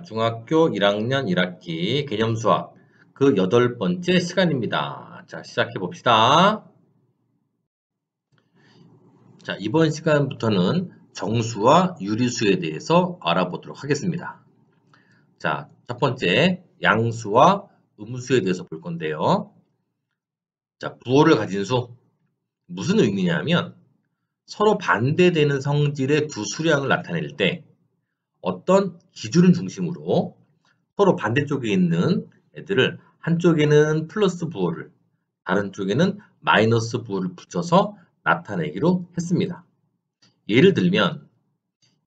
중학교 1학년 1학기 개념수학 그 8번째 시간입니다. 자, 시작해 봅시다. 자, 이번 시간부터는 정수와 유리수에 대해서 알아보도록 하겠습니다. 자, 첫 번째 양수와 음수에 대해서 볼 건데요. 자, 부호를 가진 수 무슨 의미냐면 서로 반대되는 성질의 두 수량을 나타낼 때 어떤 기준을 중심으로 서로 반대쪽에 있는 애들을 한쪽에는 플러스 부호를 다른 쪽에는 마이너스 부호를 붙여서 나타내기로 했습니다. 예를 들면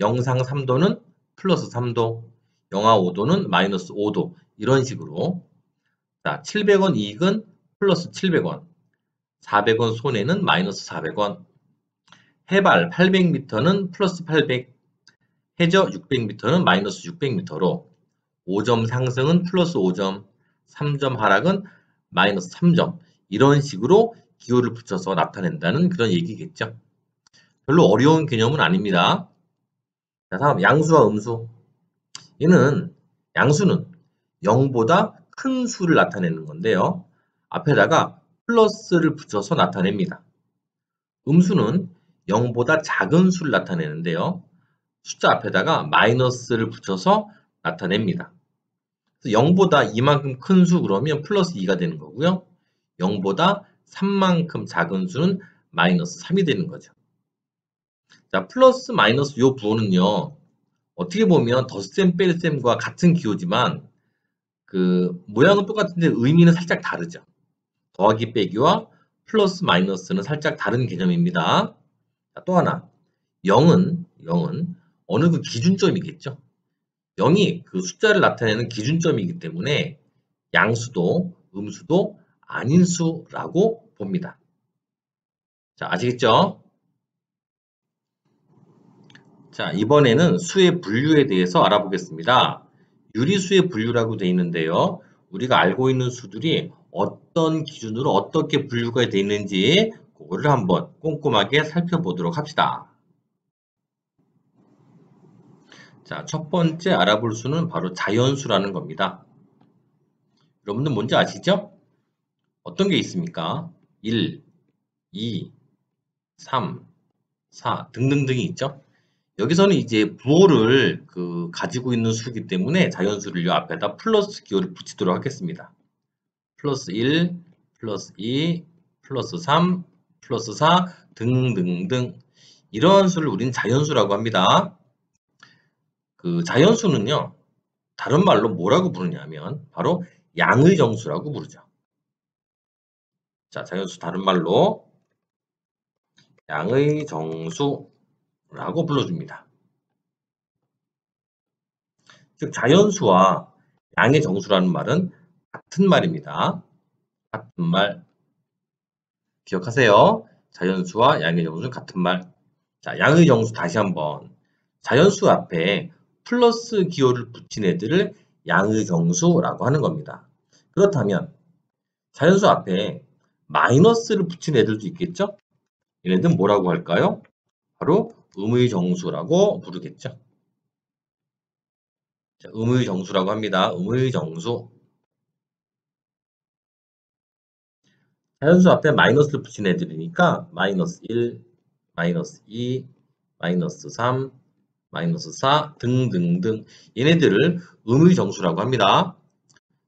영상 3도는 플러스 3도, 영하 5도는 마이너스 5도 이런 식으로 자, 700원 이익은 플러스 700원, 400원 손해는 마이너스 400원, 해발 800m는 플러스 800, 해저 600m는 마이너스 600m로 5점 상승은 플러스 5점, 3점 하락은 마이너스 3점 이런 식으로 기호를 붙여서 나타낸다는 그런 얘기겠죠. 별로 어려운 개념은 아닙니다. 자, 다음 양수와 음수. 얘는 양수는 0보다 큰 수를 나타내는 건데요. 앞에다가 플러스를 붙여서 나타냅니다. 음수는 0보다 작은 수를 나타내는데요. 숫자 앞에다가 마이너스를 붙여서 나타냅니다. 0보다 이만큼 큰 수 그러면 플러스 2가 되는 거고요. 0보다 3만큼 작은 수는 마이너스 3이 되는 거죠. 자, 플러스 마이너스 요 부호는요. 어떻게 보면 덧셈 뺄셈과 같은 기호지만 그 모양은 똑같은데 의미는 살짝 다르죠. 더하기 빼기와 플러스 마이너스는 살짝 다른 개념입니다. 자, 또 하나 0은 어느 그 기준점이겠죠. 0이 그 숫자를 나타내는 기준점이기 때문에 양수도 음수도 아닌 수라고 봅니다. 자, 아시겠죠? 자, 이번에는 수의 분류에 대해서 알아보겠습니다. 유리수의 분류라고 되어 있는데요. 우리가 알고 있는 수들이 어떤 기준으로 어떻게 분류가 되어 있는지 그거를 한번 꼼꼼하게 살펴보도록 합시다. 자, 첫 번째 알아볼 수는 바로 자연수라는 겁니다. 여러분들 뭔지 아시죠? 어떤 게 있습니까? 1, 2, 3, 4 등등등이 있죠? 여기서는 이제 부호를 가지고 있는 수이기 때문에 자연수를 이 앞에다 플러스 기호를 붙이도록 하겠습니다. 플러스 1, 플러스 2, 플러스 3, 플러스 4 등등등 이러한 수를 우리는 자연수라고 합니다. 그 자연수는요. 다른 말로 뭐라고 부르냐면 바로 양의 정수라고 부르죠. 자, 자연수 다른 말로 양의 정수라고 불러줍니다. 즉 자연수와 양의 정수라는 말은 같은 말입니다. 같은 말 기억하세요. 자연수와 양의 정수는 같은 말. 자, 양의 정수 다시 한번. 자연수 앞에 플러스 기호를 붙인 애들을 양의 정수라고 하는 겁니다. 그렇다면 자연수 앞에 마이너스를 붙인 애들도 있겠죠? 얘네들은 뭐라고 할까요? 바로 음의 정수라고 부르겠죠. 자, 음의 정수라고 합니다. 음의 정수. 자연수 앞에 마이너스를 붙인 애들이니까 마이너스 1, 마이너스 2, 마이너스 3, 마이너스 4 등등등 얘네들을 음의 정수라고 합니다.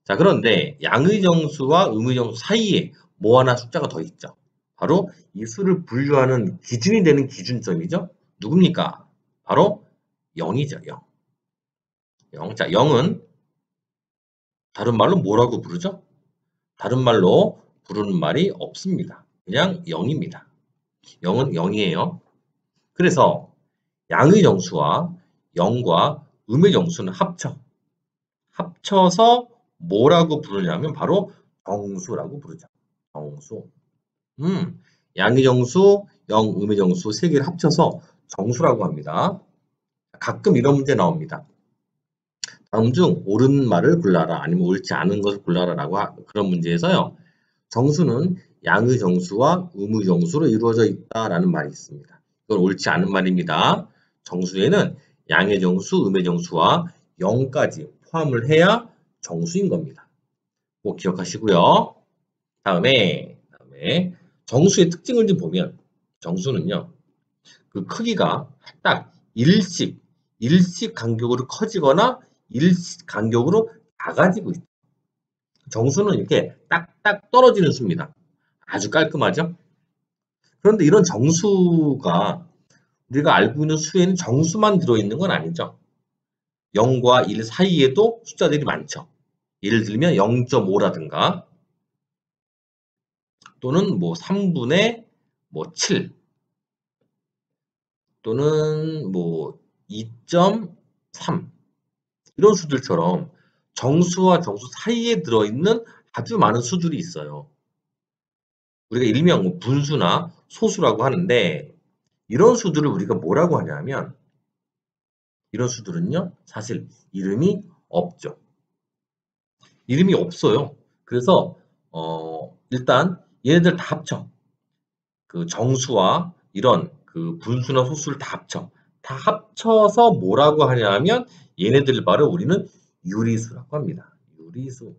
자, 그런데 양의 정수와 음의 정수 사이에 뭐 하나 숫자가 더 있죠. 바로 이 수를 분류하는 기준이 되는 기준점이죠. 누굽니까? 바로 0이죠. 0. 0. 자, 0은 다른 말로 뭐라고 부르죠? 다른 말로 부르는 말이 없습니다. 그냥 0입니다. 0은 0이에요. 그래서 양의 정수와 0과 음의 정수는 합쳐서 뭐라고 부르냐면 바로 정수라고 부르죠. 정수. 양의 정수, 0, 음의 정수 세 개를 합쳐서 정수라고 합니다. 가끔 이런 문제 나옵니다. 다음 중 옳은 말을 골라라 아니면 옳지 않은 것을 골라라라고 그런 문제에서요. 정수는 양의 정수와 음의 정수로 이루어져 있다라는 말이 있습니다. 이건 옳지 않은 말입니다. 정수에는 양의 정수, 음의 정수와 0까지 포함을 해야 정수인 겁니다. 꼭 기억하시고요. 다음에 정수의 특징을 좀 보면 정수는요. 그 크기가 딱 일씩 간격으로 커지거나 일씩 간격으로 작아지고 있어요. 정수는 이렇게 딱딱 떨어지는 수입니다. 아주 깔끔하죠? 그런데 이런 정수가 우리가 알고 있는 수에는 정수만 들어있는 건 아니죠. 0과 1 사이에도 숫자들이 많죠. 예를 들면 0.5라든가 또는 뭐 3분의 뭐 7 또는 뭐 2.3 이런 수들처럼 정수와 정수 사이에 들어있는 아주 많은 수들이 있어요. 우리가 일명 뭐 분수나 소수라고 하는데 이런 수들을 우리가 뭐라고 하냐면 이런 수들은요 사실 이름이 없죠. 이름이 없어요. 그래서 일단 얘네들 다 합쳐. 그 정수와 이런 그 분수나 소수를 다 합쳐. 다 합쳐서 뭐라고 하냐면 얘네들을 바로 우리는 유리수라고 합니다. 유리수.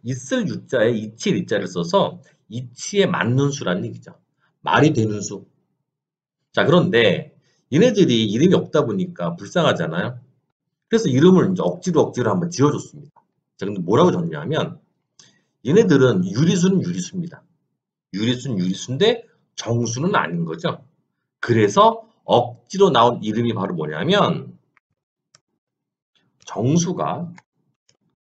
있을 유자에 이칠 이자를 써서 이치에 맞는 수라는 얘기죠. 말이 되는 수. 자, 그런데 얘네들이 이름이 없다 보니까 불쌍하잖아요. 그래서 이름을 이제 억지로 한번 지어줬습니다. 자, 근데 뭐라고 줬냐면 얘네들은 유리수는 유리수입니다. 유리수는 유리수인데 정수는 아닌 거죠. 그래서 억지로 나온 이름이 바로 뭐냐면 정수가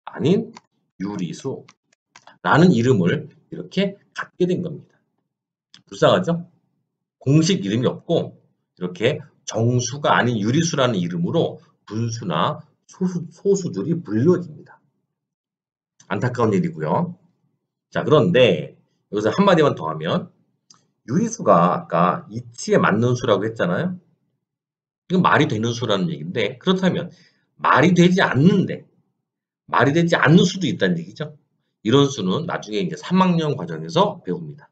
아닌 유리수라는 이름을 이렇게 갖게 된 겁니다. 불쌍하죠? 공식 이름이 없고 이렇게 정수가 아닌 유리수라는 이름으로 분수나 소수들이 불려집니다. 안타까운 일이고요. 자, 그런데 여기서 한마디만 더 하면 유리수가 아까 이치에 맞는 수라고 했잖아요. 이건 말이 되는 수라는 얘기인데 그렇다면 말이 되지 않는 수도 있다는 얘기죠. 이런 수는 나중에 이제 3학년 과정에서 배웁니다.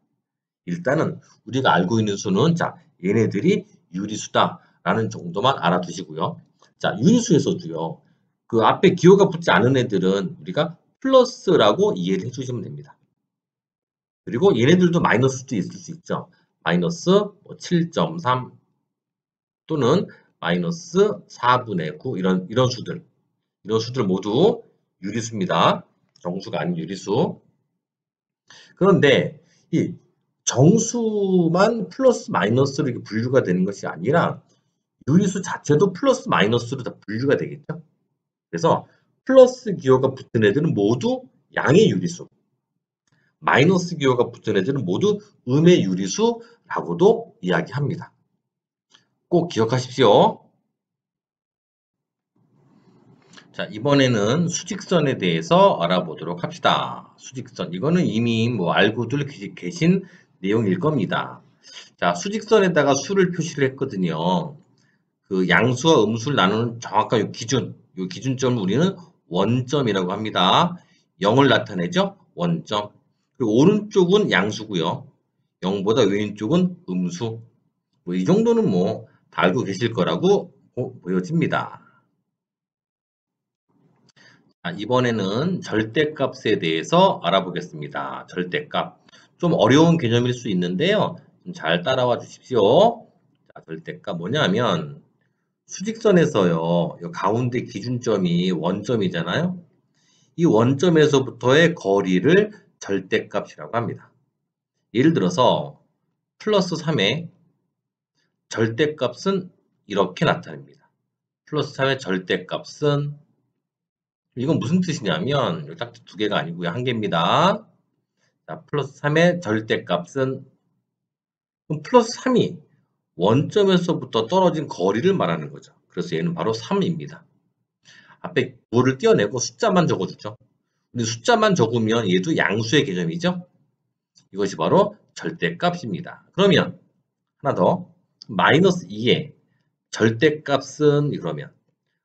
일단은 우리가 알고 있는 수는 자, 얘네들이 유리수다라는 정도만 알아두시고요. 자, 유리수에서도요. 그 앞에 기호가 붙지 않은 애들은 우리가 플러스라고 이해를 해주시면 됩니다. 그리고 얘네들도 마이너스도 있을 수 있죠. 마이너스 7.3 또는 마이너스 4분의 9 이런 수들. 이런 수들 모두 유리수입니다. 정수가 아닌 유리수. 그런데 이 정수만 플러스 마이너스로 이렇게 분류가 되는 것이 아니라 유리수 자체도 플러스 마이너스로 다 분류가 되겠죠. 그래서 플러스 기호가 붙은 애들은 모두 양의 유리수, 마이너스 기호가 붙은 애들은 모두 음의 유리수라고도 이야기합니다. 꼭 기억하십시오. 자, 이번에는 수직선에 대해서 알아보도록 합시다. 수직선. 이거는 이미 뭐 알고들 계신 내용일 겁니다. 자, 수직선에다가 수를 표시를 했거든요. 그 양수와 음수를 나누는 정확한 요 기준점을 우리는 원점이라고 합니다. 0을 나타내죠? 원점. 그리고 오른쪽은 양수고요. 0보다 왼쪽은 음수. 뭐 이 정도는 뭐 다 알고 계실 거라고 보여집니다. 자, 이번에는 절대값에 대해서 알아보겠습니다. 절대값. 좀 어려운 개념일 수 있는데요. 좀 잘 따라와 주십시오. 자, 절대값 뭐냐면 수직선에서요. 이 가운데 기준점이 원점이잖아요. 이 원점에서부터의 거리를 절대값이라고 합니다. 예를 들어서 플러스 3의 절대값은 이렇게 나타납니다. 플러스 3의 절대값은 이건 무슨 뜻이냐면 딱 두 개가 아니고요. 한 개입니다. 자, 플러스 3의 절대값은 그럼 플러스 3이 원점에서부터 떨어진 거리를 말하는 거죠. 그래서 얘는 바로 3입니다. 앞에 구호를 띄어내고 숫자만 적어주죠. 근데 숫자만 적으면 얘도 양수의 개념이죠. 이것이 바로 절대값입니다. 그러면 하나 더 마이너스 2의 절대값은 그러면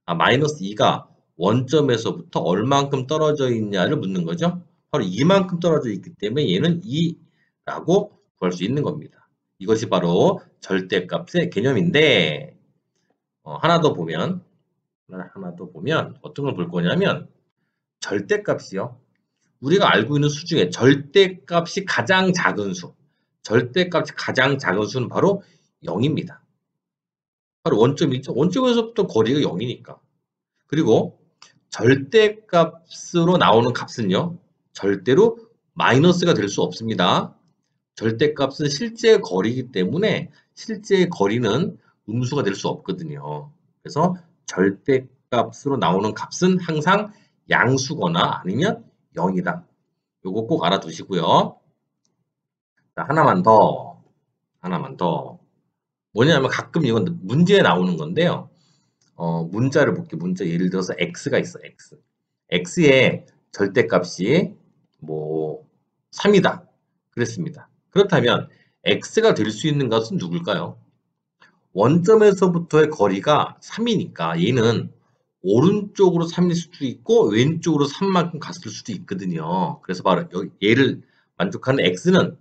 마이너스 2가 원점에서부터 얼만큼 떨어져 있냐를 묻는 거죠. 바로 이만큼 떨어져 있기 때문에 얘는 2라고 구할 수 있는 겁니다. 이것이 바로 절대값의 개념인데 하나 더 보면 하나 더 보면 어떤 걸 볼 거냐면 절대값이요. 우리가 알고 있는 수 중에 절대값이 가장 작은 수, 절대값이 가장 작은 수는 바로 0입니다. 바로 원점이죠. 원점에서부터 거리가 0이니까. 그리고 절대값으로 나오는 값은요. 절대로 마이너스가 될 수 없습니다. 절대값은 실제 거리이기 때문에 실제 거리는 음수가 될 수 없거든요. 그래서 절대값으로 나오는 값은 항상 양수거나 아니면 0이다. 요거 꼭 알아두시고요. 자, 하나만 더. 뭐냐면 가끔 이건 문제에 나오는 건데요. 문자를 볼게요. 문자 예를 들어서 x가 있어, x. x의 절대값이 뭐 3이다. 그랬습니다. 그렇다면 x가 될 수 있는 것은 누굴까요? 원점에서부터의 거리가 3이니까 얘는 오른쪽으로 3일 수도 있고 왼쪽으로 3만큼 갔을 수도 있거든요. 그래서 바로 얘를 만족하는 x는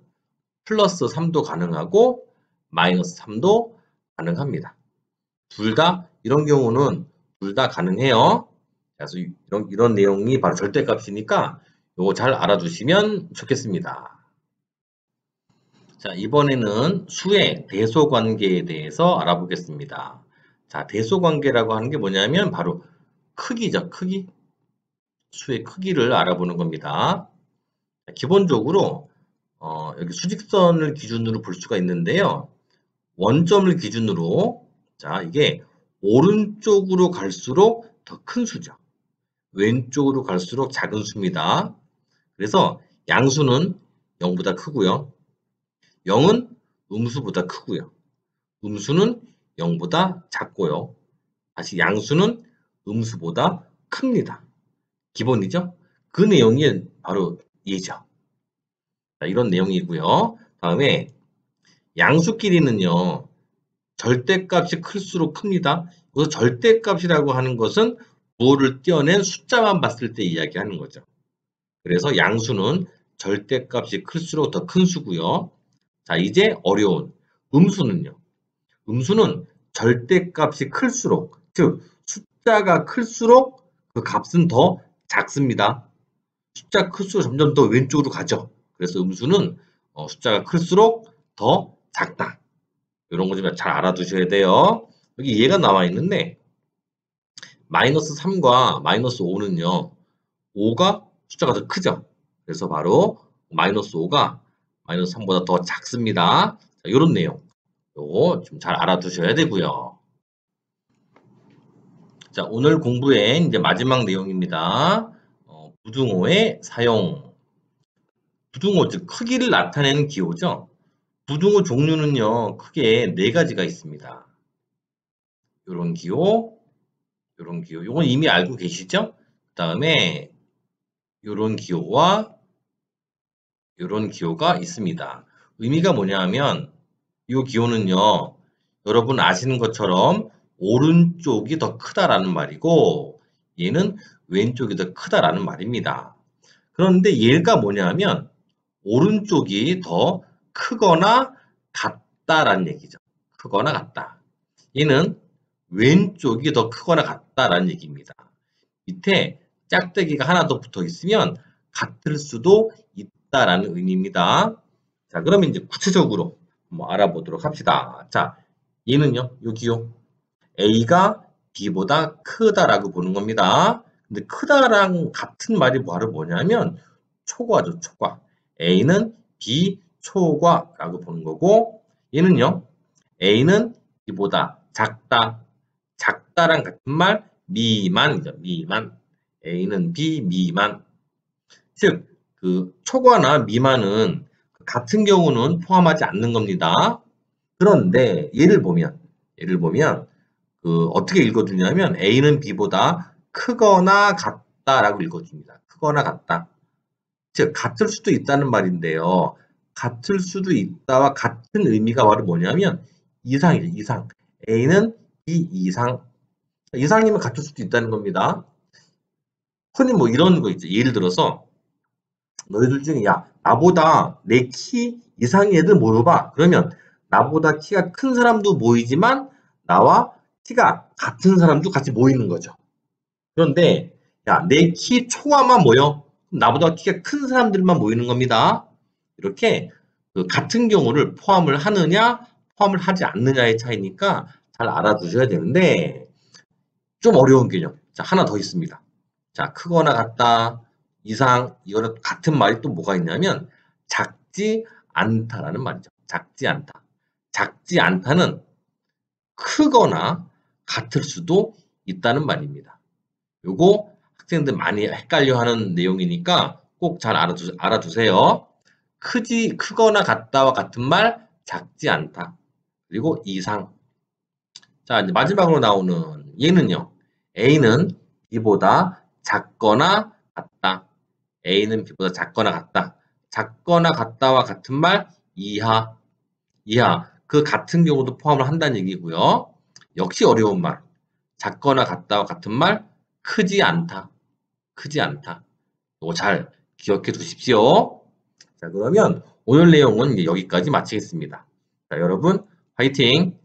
플러스 3도 가능하고 마이너스 3도 가능합니다. 둘 다 이런 경우는 둘 다 가능해요. 그래서 이런 내용이 바로 절대값이니까 이거 잘 알아두시면 좋겠습니다. 자, 이번에는 수의 대소관계에 대해서 알아보겠습니다. 자, 대소관계라고 하는 게 뭐냐면 바로 크기죠, 크기. 수의 크기를 알아보는 겁니다. 자, 기본적으로 여기 수직선을 기준으로 볼 수가 있는데요. 원점을 기준으로 자, 이게 오른쪽으로 갈수록 더 큰 수죠. 왼쪽으로 갈수록 작은 수입니다. 그래서 양수는 0보다 크고요. 0은 음수보다 크고요. 음수는 0보다 작고요. 다시 양수는 음수보다 큽니다. 기본이죠? 그 내용이 바로 얘죠. 자, 이런 내용이고요. 다음에 양수끼리는요. 절대값이 클수록 큽니다. 그래서 절대값이라고 하는 것은 부호를 떼어낸 숫자만 봤을 때 이야기하는 거죠. 그래서 양수는 절대값이 클수록 더 큰 수고요. 자, 이제 어려운 음수는요. 음수는 절대값이 클수록, 즉 숫자가 클수록 그 값은 더 작습니다. 숫자 클수록 점점 더 왼쪽으로 가죠. 그래서 음수는 숫자가 클수록 더 작다. 이런 거 좀 잘 알아두셔야 돼요. 여기 얘가 나와 있는데 마이너스 3과 마이너스 5는요. 5가 숫자가 더 크죠. 그래서 바로 마이너스 5가 마이너스 3보다 더 작습니다. 자, 이런 내용 요거 좀 잘 알아두셔야 되고요. 자, 오늘 공부의 이제 마지막 내용입니다. 부등호의 사용. 부등호 즉 크기를 나타내는 기호죠. 부등호 종류는요. 크게 4가지가 있습니다. 요런 기호, 요런 기호. 요건 이미 알고 계시죠? 그다음에 요런 기호와 요런 기호가 있습니다. 의미가 뭐냐면 이 기호는요. 여러분 아시는 것처럼 오른쪽이 더 크다라는 말이고 얘는 왼쪽이 더 크다라는 말입니다. 그런데 얘가 뭐냐면 오른쪽이 더 크거나 같다라는 얘기죠. 크거나 같다. 얘는 왼쪽이 더 크거나 같다라는 얘기입니다. 밑에 짝대기가 하나 더 붙어 있으면 같을 수도 있다라는 의미입니다. 자, 그러면 이제 구체적으로 한번 알아보도록 합시다. 자, 얘는요, 여기요. A가 B보다 크다라고 보는 겁니다. 근데 크다랑 같은 말이 바로 뭐냐면 초과죠, 초과. A는 B 초과라고 보는 거고 얘는요. A는 B보다 작다. 작다랑 같은 말 미만이죠, 미만. A는 B 미만. 즉, 그 초과나 미만은 같은 경우는 포함하지 않는 겁니다. 그런데 예를 보면 그 어떻게 읽어주냐면 A는 B보다 크거나 같다라고 읽어줍니다. 크거나 같다. 즉 같을 수도 있다는 말인데요. 같을 수도 있다와 같은 의미가 바로 뭐냐면 이상이죠. 이상. A는 B 이상. 이상이면 같을 수도 있다는 겁니다. 흔히 뭐 이런 거 있죠. 예를 들어서 너희들 중에 야 나보다 내 키 이상의 애들 모여봐. 그러면 나보다 키가 큰 사람도 모이지만 나와 키가 같은 사람도 같이 모이는 거죠. 그런데 야, 내 키 초과만 모여. 나보다 키가 큰 사람들만 모이는 겁니다. 이렇게 그 같은 경우를 포함을 하느냐, 포함을 하지 않느냐의 차이니까 잘 알아두셔야 되는데 좀 어려운 개념. 자, 하나 더 있습니다. 자, 크거나 같다, 이상, 이거는 같은 말이 또 뭐가 있냐면 작지 않다라는 말이죠. 작지 않다. 작지 않다는 크거나 같을 수도 있다는 말입니다. 요거 학생들 많이 헷갈려하는 내용이니까 꼭 잘 알아두세요. 크거나 같다와 같은 말, 작지 않다. 그리고 이상. 자, 이제 마지막으로 나오는 얘는요. A는 B보다 작거나 같다. A는 B보다 작거나 같다. 작거나 같다와 같은 말, 이하. 이하. 그 같은 경우도 포함을 한다는 얘기고요. 역시 어려운 말. 작거나 같다와 같은 말, 크지 않다. 크지 않다. 이거 잘 기억해 두십시오. 자, 그러면 오늘 내용은 여기까지 마치겠습니다. 자, 여러분, 화이팅!